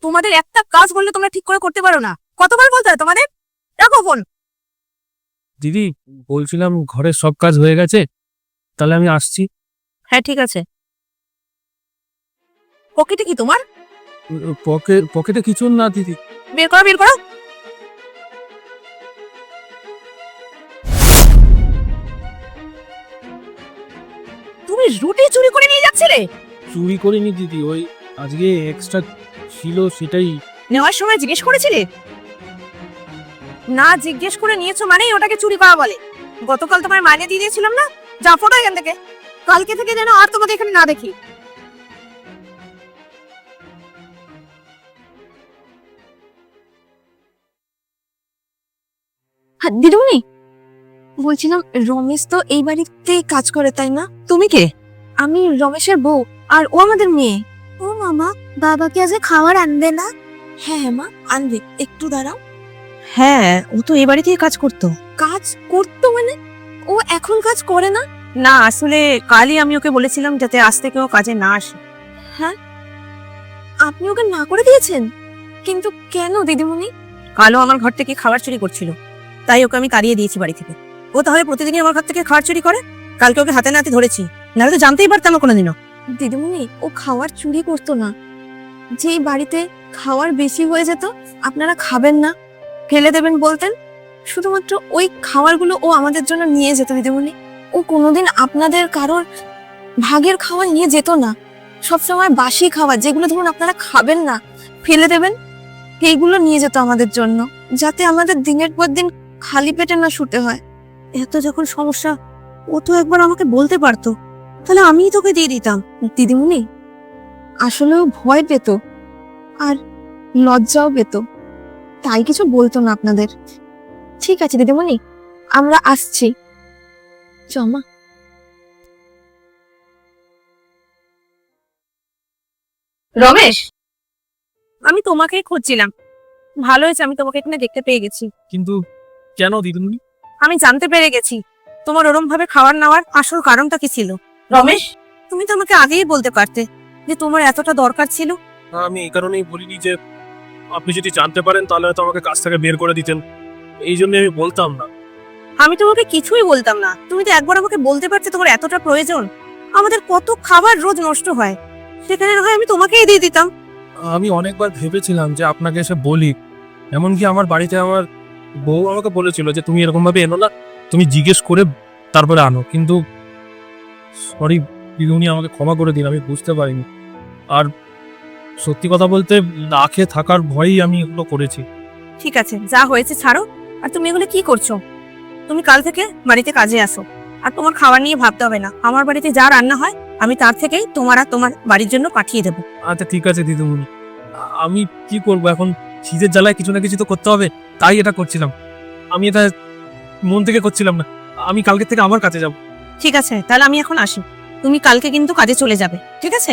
তোমাদের একটা কাজ বললে তোমরা ঠিক করে করতে পারো না। কতবার বলতে হয় তোমাদের? রাখো ফোন। দিদি বলছিলাম ঘরের সব কাজ হয়ে গেছে, তাহলে আমি আসছি। হ্যাঁ ঠিক আছে। পকেটে কি তোমার? পকেটে কিছু না দিদি। বের করো বের করো। তুমি রুটি চুরি করে নিয়ে যাচ্ছিলে? চুরি করিনি দিদি, ওই আজকে এক্সট্রা ছিল সেটাই। নেওয়ার সময় জিজ্ঞেস করেছিলে? না জিজ্ঞেস করে নিয়েছো মানেই ওটাকে চুরি করা বলে। গতকাল তোমার মাইনে দিয়ে দিয়েছিলাম না? যা ফটো এখান থেকে। কালকে থেকে যেন আর তোমাকে এখানে না দেখি। দিদিমণি, বলছিলাম রমেশ তো এই বাড়িতেই কাজ করে তাই না? তুমি কে? আমি রমেশের বউ, আর ও আমাদের মেয়ে। ও মামা, বাবাকে আজকে খাবার আনবে না? হ্যাঁ হ্যাঁ মা, আনবে, একটু দাঁড়াও। হ্যাঁ, ও তো এই বাড়িতেই কাজ করতো। কাজ করতো মানে? ও এখন কাজ করে না? না, আসলে কালই আমি ওকে বলেছিলাম যাতে আজ থেকে ও কাজে না আসে। হ্যাঁ, আপনি ওকে না করে দিয়েছেন? কিন্তু কেন দিদিমণি? কালও আমার ঘর থেকে খাবার চুরি করছিল, তাই ওকে আমি তাড়িয়ে দিয়েছি বাড়ি থেকে। ও তাহলে প্রতিদিনই আমার ঘর থেকে খাবার চুরি করে? কালকে ওকে হাতে নাতে ধরেছি, নাহলে তো জানতেই পারতাম না কোনোদিনও। দিদিমণি, ও খাবার চুরি করতো না। যেই বাড়িতে খাবার বেশি হয়ে যেত, আপনারা খাবেন না, ফেলে দেবেন বলতেন, শুধুমাত্র ওই খাবারগুলো ও আমাদের জন্য নিয়ে যেত দিদিমণি। ও কোনোদিন আপনাদের কারোর ভাগের খাবার নিয়ে যেত না। সবসময় বাসি খাবার, যেগুলো ধরুন আপনারা খাবেন না, ফেলে দেবেন, এইগুলো নিয়ে যেত আমাদের জন্য, যাতে আমাদের দিনের পর দিন খালি পেটে না শুতে হয়। এত যখন সমস্যা, ও তো একবার আমাকে বলতে পারতো, তাহলে আমিই তোকে দিয়ে দিতাম। দিদিমণি, আসলেও ভয় পেত আর লজ্জাও পেত, তাই কিছু বলতো না আপনাদের। ঠিক আছে দিদিমণি, আমরা আসছি। চমা। রমেশ, আমি তোমাকেই খুঁজছিলাম। ভালো হয়েছে আমি তোমাকে এখানে দেখতে পেয়ে গেছি। কিন্তু কেন দিদিমণি? আমি জানতে পেরে গেছি তোমার ওরম ভাবে খাবার নেওয়ার আসল কারণটা কি ছিল। রমেশ, তুমি তো আমাকে আগেই বলতে পারতে যে তোমার এতটা দরকার ছিল। আমি এই কারণেই বলিনি যে আপনি যদি জানতে পারেন তাহলে হয়তো আমাকে কাজ থেকে বের করে দিতেন, এই জন্য আমি বলতাম না। আমি তোমাকে কিছুই বলতাম না, তুমি তো একবার আমাকে বলতে পারতে তোমার এতটা প্রয়োজন। আমাদের কত খাবার রোজ নষ্ট হয়, সেখানে না হয় আমি তোমাকেই দিয়ে দিতাম। আমি অনেকবার ভেবেছিলাম যে আপনাকে এসে বলি, এমনকি আমার বাড়িতে আমার বউ আমাকে বলেছিল যে তুমি এরকম ভাবে এনো না, তুমি জিজ্ঞেস করে তারপরে আনো, কিন্তু সরি দিদিমণি, আমাকে ক্ষমা করে দিন, আমি বুঝতে পারিনি। আর সত্যি কথা বলতে না খেয়ে থাকার ভয়েই আমি এগুলো করেছি। ঠিক আছে, যা হয়েছে ছাড়ো। আর তুমি এগুলো কি করছো? তুমি কাল থেকে বাড়িতে কাজে আসো, আর তোমার খাবার নিয়ে ভাবতে হবে না। আমার বাড়িতে যা রান্না হয় আমি তার থেকেই তোমার আর তোমার বাড়ির জন্য পাঠিয়ে দেবো। আচ্ছা ঠিক আছে দিদিমণি, আমি কি করব এখন, খিদের জ্বালায় কিছু না কিছু তো করতে হবে, তাই এটা করছিলাম। আমি এটা মন থেকে করছিলাম না। আমি কালকে থেকে আবার কাজে যাব। ঠিক আছে, তাহলে আমি এখন আসি। তুমি কালকে কিন্তু কাজে চলে যাবে, ঠিক আছে?